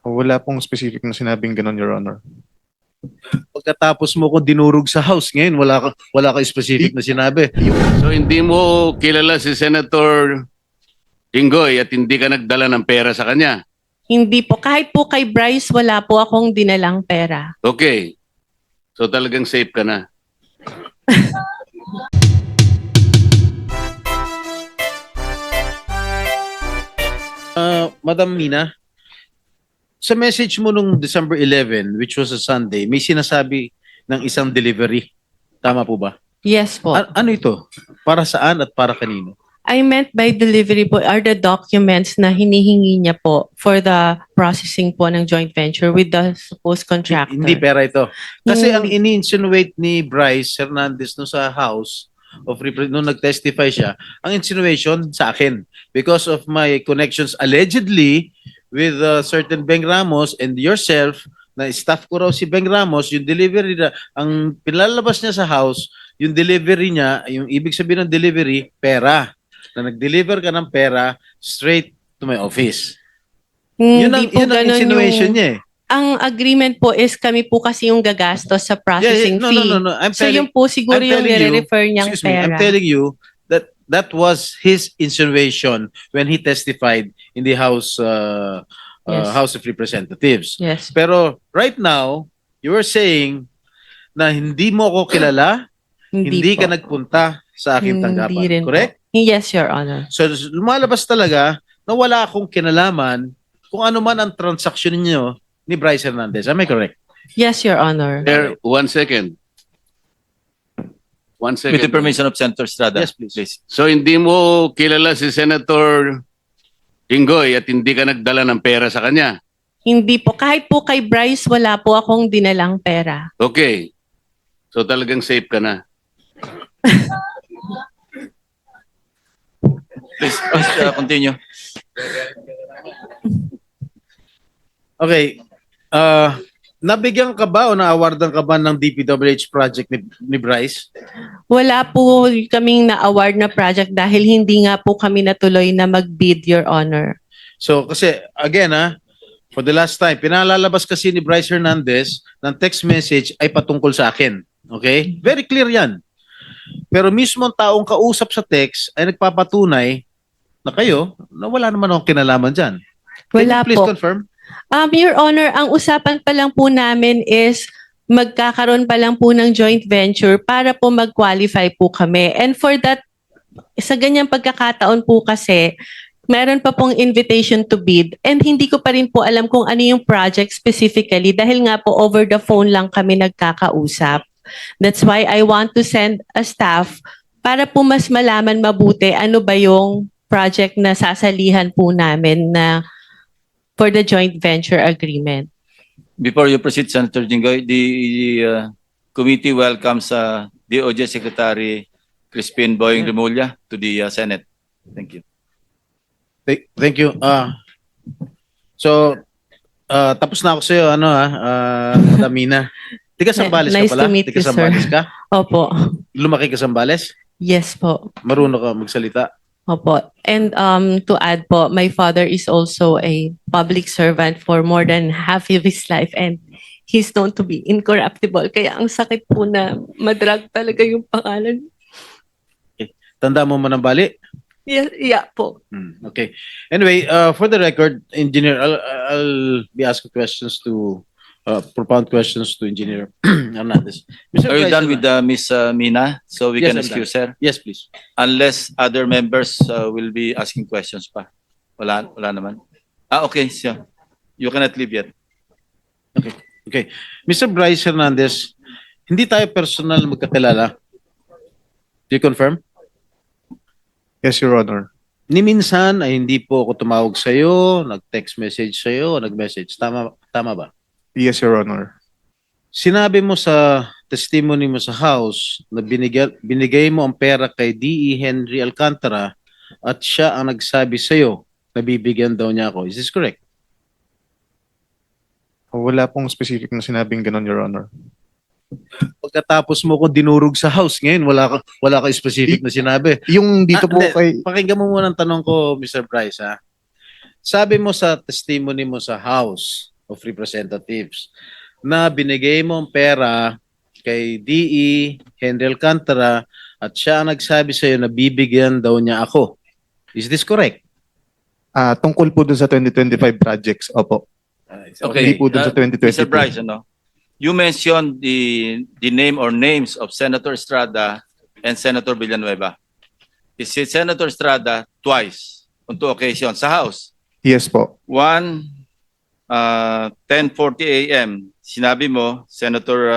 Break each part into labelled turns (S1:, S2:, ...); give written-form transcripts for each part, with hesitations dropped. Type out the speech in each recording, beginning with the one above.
S1: Wala pong specific na sinabing ganun, Your Honor.
S2: Pagkatapos mo ko dinurog sa House, ngayon wala ka specific na sinabi.
S3: So hindi mo kilala si Senator Jinggoy at hindi ka nagdala ng pera sa kanya.
S4: Hindi po. Kahit po kay Bryce, wala po akong dinalang pera.
S3: Okay. So talagang safe ka na.
S2: Madam Mina, sa message mo nung December 11, which was a Sunday, may sinasabi ng isang delivery. Tama po ba?
S4: Yes po.
S2: Ano ito? Para saan at para kanino?
S4: I meant by delivery po are the documents na hinihingi niya po for the processing po ng joint venture with the supposed contractor.
S2: Hindi pera ito. Kasi ang
S4: Hindi.
S2: ini-insinuate ni Bryce Hernandez no sa House of nung nag-testify siya, ang insinuation sa akin because of my connections allegedly with certain Beng Ramos and yourself na staff ko raw si Beng Ramos, yung delivery na, ang pinalabas niya sa house, yung delivery niya, yung ibig sabihin ng delivery, pera. Na nag-deliver ka ng pera straight to my office. Yun ang
S4: ganun
S2: insinuation niya eh.
S4: Ang agreement po is kami po kasi yung gagastos sa processing
S2: No,
S4: fee.
S2: no.
S4: So yun po siguro
S2: I'm
S4: yung
S2: telling you,
S4: nire-refer niyang
S2: excuse me,
S4: pera.
S2: I'm telling you that that was his insinuation when he testified in the House
S4: Yes.
S2: House of Representatives.
S4: Yes.
S2: Pero right now, you were saying na hindi mo ako kilala, hindi ka
S4: po.
S2: nagpunta sa aking
S4: Hindi
S2: tanggapan.
S4: rin
S2: Correct?
S4: po. Yes, Your Honor.
S2: So lumalabas talaga na wala akong kinalaman kung ano man ang transaction niyo ni Bryce Hernandez. Am I correct?
S4: Yes, Your Honor.
S3: There, 1 second. 1 second.
S5: With the permission of Senator Estrada.
S2: Yes, please.
S3: So hindi mo kilala si Senator Jinggoy at hindi ka nagdala ng pera sa kanya.
S4: Hindi po. Kahit po kay Bryce, wala po akong dinalang pera.
S3: Okay. So talagang safe ka na.
S5: Please, continue.
S2: Okay. Nabigyan ka ba o na-awardan ka ba ng DPWH project ni Bryce?
S4: Wala po kaming na-award na project dahil hindi nga po kami natuloy na mag-bid, Your Honor.
S2: So kasi again for the last time, pinalalabas kasi ni Bryce Hernandez ng text message ay patungkol sa akin. Okay? Very clear yan. Pero mismo ang taong kausap sa text ay nagpapatunay na kayo na wala naman akong kinalaman dyan. Can
S4: Wala
S2: you please
S4: po.
S2: confirm?
S4: Your Honor, ang usapan pa lang po namin is magkakaroon pa lang po ng joint venture para po mag-qualify po kami. And for that, sa ganyang pagkakataon po kasi, meron pa pong invitation to bid and hindi ko pa rin po alam kung ano yung project specifically dahil nga po over the phone lang kami nagkakausap. That's why I want to send a staff para po mas malaman mabuti ano ba yung project na sasalihan po namin na for the joint venture agreement.
S5: Before you proceed, Senator Jinggoy, the committee welcomes DOJ Secretary Crispin Boying Remulla to the Senate. Thank you.
S2: Thank you. So, tapos na ako sa'yo, Madam Mina. Tiga Sambales
S4: Nice
S2: ka pala?
S4: to meet
S2: Tiga
S4: you, sir.
S2: Sambales ka?
S4: Opo.
S2: Lumaki ka Sambales?
S4: Yes po.
S2: Marunong ka magsalita?
S4: Opo. And to add po, my father is also a public servant for more than half of his life and he's known to be incorruptible. Kaya ang sakit po na madrag talaga yung pangalan.
S2: Tanda mo manambali?
S4: Yeah po.
S2: Okay. Anyway, for the record, Engineer, I'll be asking questions to propound questions to Engineer Hernandez. Mr.
S5: Are you
S2: Bryce
S5: done with Ms. Mina? So we
S2: Yes,
S5: can
S2: I'm
S5: excuse her?
S2: Yes, please.
S5: Unless other members will be asking questions pa. Wala naman. Okay. So you cannot leave yet.
S2: Okay. Mr. Bryce Hernandez, hindi tayo personal magkakilala. Do you confirm?
S1: Yes, Your Honor.
S2: Ni minsan ay hindi po ako tumawag sa iyo, nag-text message sa iyo, nag-message. Tama ba?
S1: Yes, Your Honor.
S2: Sinabi mo sa testimony mo sa house na binigay mo ang pera kay D.E. Henry Alcantara at siya ang nagsabi sa iyo na bibigyan daw niya ako. Is this correct?
S1: Wala pong specific na sinabing ganun, Your Honor.
S2: Pagkatapos mo ko dinurog sa house, ngayon wala ka specific na sinabi.
S1: Yung dito po
S2: Hindi.
S1: kay...
S2: Pakinggan mo muna ang tanong ko, Mr. Bryce, ha? Sabi mo sa testimony mo sa house of Representatives na binigay mo ang pera kay DE Henry Alcantara at siya ang nagsabi sa'yo na bibigyan daw niya ako. Is this correct?
S1: Tungkol po dun sa 2025 projects, opo.
S5: Okay.
S1: Hindi po dun sa 2022.
S5: Mr. Bryce, you mentioned the name or names of Senator Estrada and Senator Villanueva. Is si Senator Estrada twice on two occasions sa House.
S1: Yes po.
S5: One, 10:40 a.m. Sinabi mo, Senator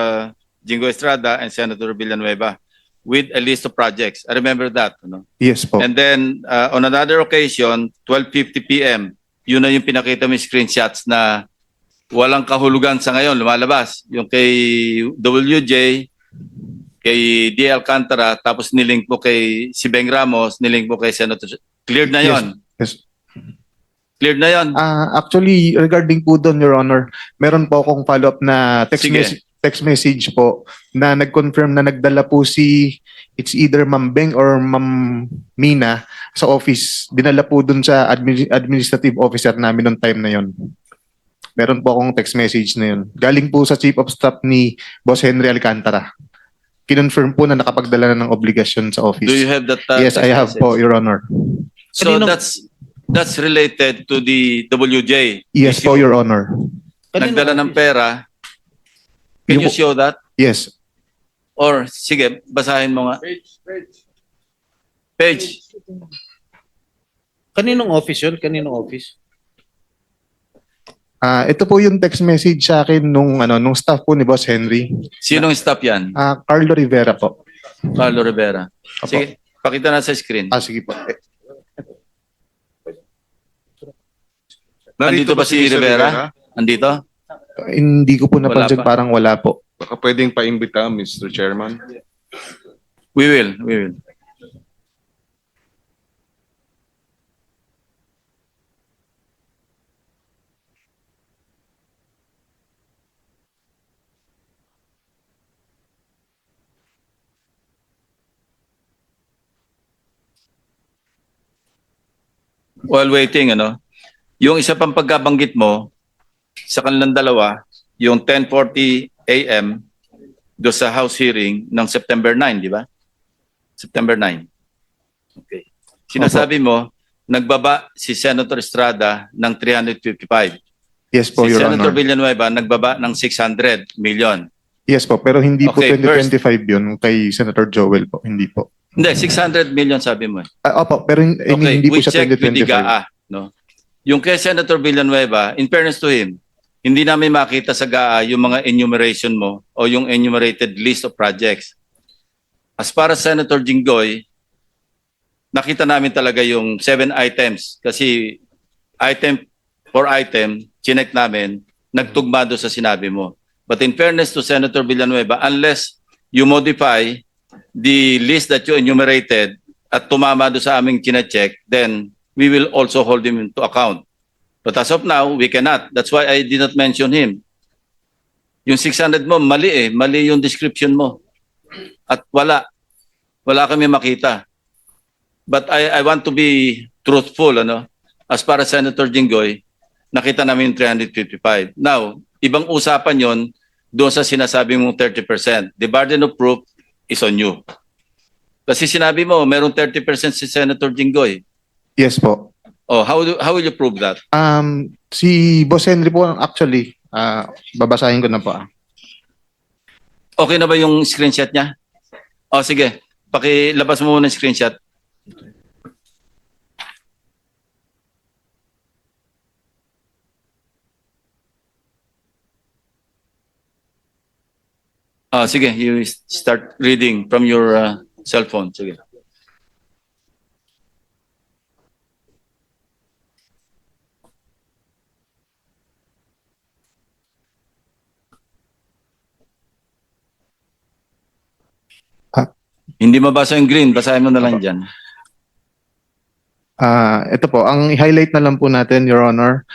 S5: Jingo Estrada and Senator Villanueva with a list of projects. I remember that.
S1: Yes po.
S5: And then on another occasion, 12:50 p.m., yun na yung pinakita mo yung screenshots na walang kahulugan sa ngayon, lumalabas. Yung kay WJ, kay D. Alcantara, tapos nilink mo kay si Beng Ramos, nilink mo kay Senator. Cleared na yon.
S1: Yes.
S5: Cleared na yon.
S1: Actually, regarding po doon, Your Honor, meron po akong follow-up na
S5: Sige.
S1: text message po na nag-confirm na nagdala po it's either Ma'am Beng or Ma'am Mina sa office. Dinala po doon sa administrative officer namin noong time na yon. Meron po akong text message na yun. Galing po sa Chief of Staff ni Boss Henry Alcantara. Kinonfirm po na nakapagdala na ng obligasyon sa office.
S5: Do you have that?
S1: Yes, I have po, Your Honor.
S5: So
S2: Kanino-
S5: that's related to the WJ.
S1: Yes po, Your Honor.
S5: Nagdala ng pera. Can you show that?
S1: Yes.
S5: Or, sige, basahin mo nga. Page.
S2: Kaninong office yun? Kaninong office?
S1: Ito po yung text message sa akin nung staff po ni Boss Henry.
S5: Sinong staff yan?
S1: Carlo Rivera po.
S5: Carlo Rivera.
S1: Opo.
S5: Sige, pakita na sa screen.
S1: Sige po.
S5: Andito ba si Rivera? Andito?
S1: Hindi ko po napansin,
S5: Wala pa.
S1: parang wala po.
S6: Baka pwedeng paimbita, Mr. Chairman.
S5: We will. While waiting, yung isa pang pagkabanggit mo sa kanilang dalawa, yung 10:40 a.m. do sa House hearing ng September 9, di ba? September 9. Okay. Sinasabi mo, nagbaba si Senator Estrada ng 355.
S1: Yes po,
S5: Si
S1: Your
S5: Senator
S1: Honor.
S5: Villanueva nagbaba ng 600 million.
S1: Yes po, pero hindi po
S5: Okay,
S1: 2025 yun kay Senator Joel po. Hindi po.
S5: Hindi, 600 million sabi mo.
S1: Opo, pero
S5: Okay,
S1: hindi po
S5: we
S1: siya
S5: checked with the
S1: 2025.
S5: GAA. No? Yung kay Senator Villanueva, in fairness to him, hindi namin makita sa GAA yung mga enumeration mo o yung enumerated list of projects. As para Senator Jinggoy, nakita namin talaga yung 7 items kasi item for item, chinek namin, nagtugma doon sa sinabi mo. But in fairness to Senator Villanueva, unless you modify the list that you enumerated at tumama doon sa aming chinecheck, then we will also hold him into account. But as of now, we cannot. That's why I did not mention him. Yung 600 mo, mali mali yung description mo. At wala kami makita. But I want to be truthful, as para Senator Jinggoy, nakita namin yung 355. Now, ibang usapan yon doon sa sinasabi mong 30%. The burden of proof is on you. Kasi sinabi mo, merong 30% si Senator Jinggoy.
S1: Yes po.
S5: Oh, how will you prove that?
S1: Si Boss Henry po actually, babasahin ko na po.
S5: Okay na ba yung screenshot niya? Oh, sige. Pakilabas mo muna yung screenshot. Sige, you start reading from your cell phone. Sige. Hindi mabasa yung green, basahin mo na lang dyan.
S1: Ito po, ang highlight na lang po natin, Your Honor.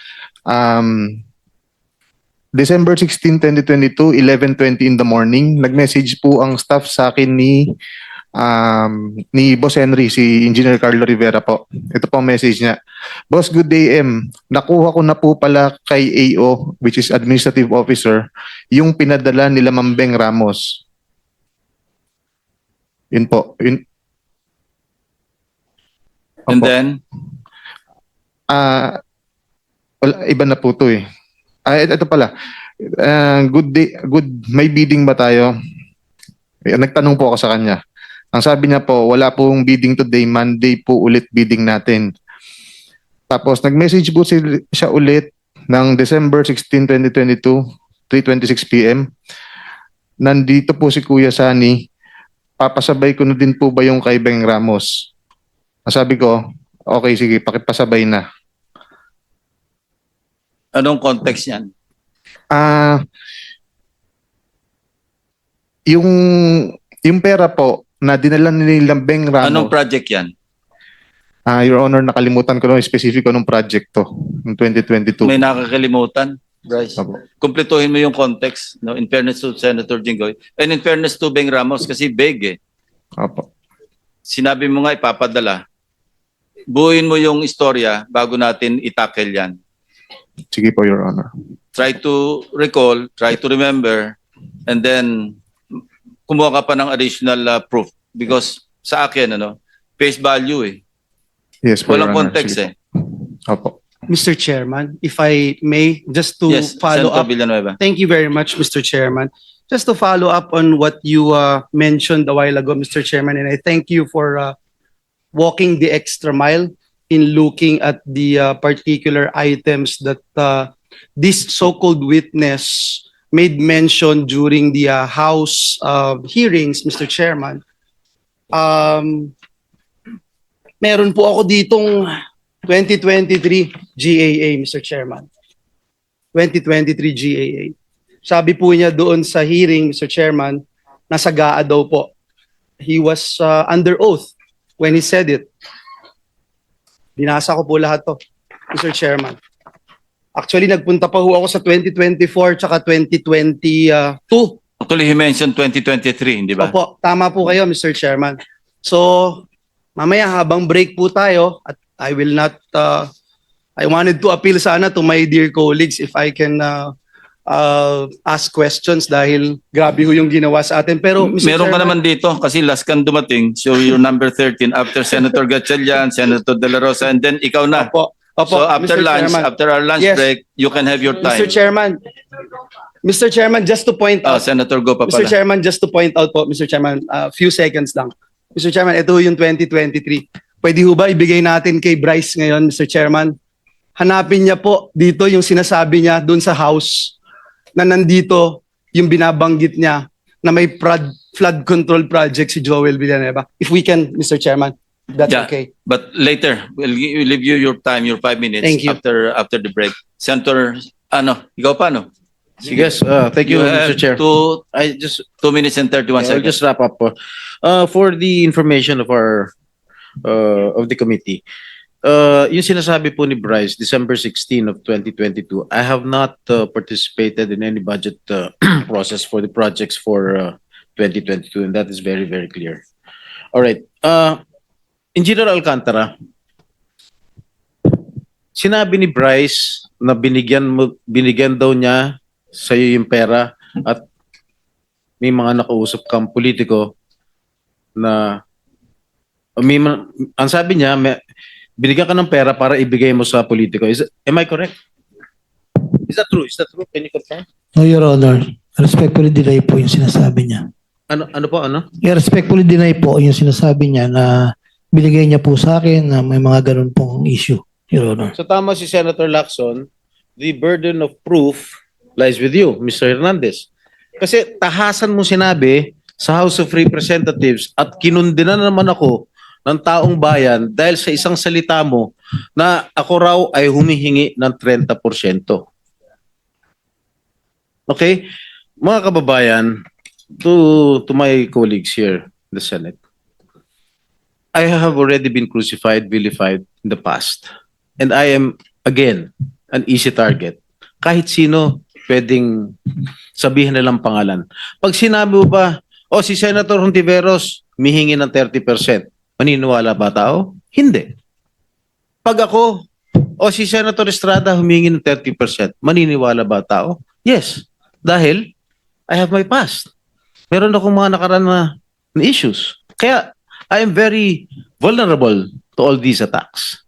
S1: December 16, 2022, 11:20 in the morning, nag-message po ang staff sa akin ni ni Boss Henry, si Engineer Carlo Rivera po. Ito po ang message niya. Boss, good day, M. Nakuha ko na po pala kay AO, which is Administrative Officer, yung pinadala nila Ma'am Beng Ramos. Yun po. Yun.
S5: And
S1: Opo.
S5: then,
S1: Wala, iba na po to eh. Ito pala. Good day, may bidding ba tayo? Nagtanong po ako sa kanya. Ang sabi niya po, wala pong bidding today, Monday po ulit bidding natin. Tapos nag-message po siya ulit ng December 16, 2022, 3:26 p.m. Nandito po si Kuya Sani. Papasabay ko na din po ba yung kay Beng Ramos? Sabi ko, okay, sige, pakipasabay na.
S5: anong context yan?
S1: Yung pera po na dinala nila Beng Ramos.
S5: Anong project yan?
S1: Your Honor, nakalimutan ko na specific anong project to, ng 2022.
S5: May nakakalimutan, Bryce.
S1: Opo.
S5: Kumpletuhin mo yung context, no? In fairness to Senator Jinggoy. And in fairness to Beng Ramos, kasi big eh.
S1: Opo.
S5: Sinabi mo nga ipapadala. Buuin mo yung istorya bago natin itackle yan.
S1: Sige po, Your Honor.
S5: Try to recall, try to remember, and then kumuha ka pa ng additional proof. Because sa akin, face value eh.
S1: Yes po,
S5: Walang
S1: Your Honor.
S5: context
S1: Sige.
S5: eh.
S1: Opo.
S7: Mr. Chairman, if I may, just to
S5: Yes,
S7: follow
S5: Senator
S7: up.
S5: Villanueva.
S7: Thank you very much, Mr. Chairman. Just to follow up on what you mentioned a while ago, Mr. Chairman, and I thank you for walking the extra mile in looking at the particular items that this so-called witness made mention during the House hearings, Mr. Chairman. Meron po ako ditong 2023 GAA, Mr. Chairman. 2023 GAA. Sabi po niya doon sa hearing, Mr. Chairman, nasa GAA daw po. He was under oath when he said it. Binasa ko po lahat to, Mr. Chairman. Actually, nagpunta pa ho ako sa 2024 tsaka 2022.
S5: Actually, he mentioned 2023, hindi ba?
S7: Opo, tama po kayo, Mr. Chairman. So, mamaya habang break po tayo, at I will not, I wanted to appeal sana to my dear colleagues if I can ask questions dahil grabe ho yung ginawa sa atin. Pero, Mr.
S5: Meron ka
S7: Chairman,
S5: naman dito kasi last kang dumating. So you're number 13 after Senator Gatchalian, Senator De La Rosa, and then ikaw na.
S7: Opo, opo,
S5: So after
S7: Mr.
S5: lunch,
S7: Chairman.
S5: after our lunch
S7: Yes.
S5: break, you can have your time.
S7: Mr. Chairman, just to point out,
S5: Senator, go pa
S7: Mr.
S5: pala.
S7: Chairman, just to point out po, Mr. Chairman, few seconds lang. Mr. Chairman, ito yung 2023. Pwede ho ba ibigay natin kay Bryce ngayon, Mr. Chairman? Hanapin niya po dito yung sinasabi niya doon sa House na nandito yung binabanggit niya na may flood control project si Joel Villanueva. If we can, Mr. Chairman, that's
S5: Yeah.
S7: okay.
S5: But later, we'll leave you your time, your 5 minutes
S7: Thank you.
S5: after the break. Senator, ikaw pa, no?
S2: Yes, thank you, Mr. Chair. I just
S5: 2 minutes and 31
S2: I'll
S5: seconds.
S2: just wrap up for the information of our of the committee. Yung sinasabi po ni Bryce, December 16 of 2022, I have not participated in any budget process for the projects for 2022, and that is very, very clear. All right. Engineer Alcantara, sinabi ni Bryce na binigyan daw niya sa iyo yung pera at may mga nakausap kang politiko na ang sabi niya, binigyan ka ng pera para ibigay mo sa politiko. Am I correct? Is that true? Is that true? Can you confirm?
S8: No, Your Honor. Respectfully deny po yung sinasabi niya.
S2: Ano po?
S8: Respectfully deny po yung sinasabi niya na binigay niya po sa akin na may mga ganun pong issue, Your Honor.
S2: So tama si Senator Lacson, the burden of proof lies with you, Mr. Hernandez. Kasi tahasan mo sinabi sa House of Representatives at kinundina naman ako ng taong bayan dahil sa isang salita mo na ako raw ay humihingi ng 30%. Okay? Mga kababayan, to my colleagues here in the Senate, I have already been crucified, vilified in the past. And I am, again, an easy target. Kahit sino pwedeng sabihin nilang pangalan. Pag sinabi mo ba, si Senator Hontiveros, humihingi ng 30%, maniniwala ba tao? Hindi. Pag ako o si Senator Estrada humingi ng 30%, maniniwala ba tao? Yes. Dahil I have my past. Meron akong mga nakaraan na issues. Kaya I am very vulnerable to all these attacks.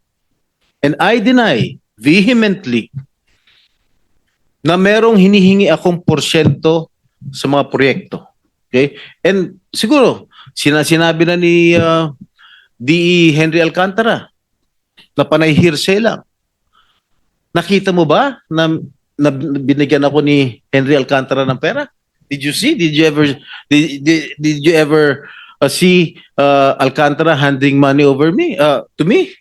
S2: And I deny vehemently na merong hinihingi akong porsyento sa mga proyekto. Okay? And siguro, sinabi na ni DE Henry Alcantara na panay hearsay lang. Nakita mo ba na binigyan ako ni Henry Alcantara ng pera? Did you see? Did you ever see Alcantara handing money over me to me?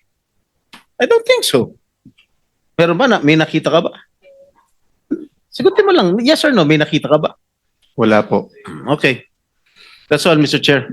S2: I don't think so. Pero ba may nakita ka ba? Sagutin mo lang, yes or no, may nakita ka ba?
S1: Wala po.
S2: Okay. That's all, Mr. Chair.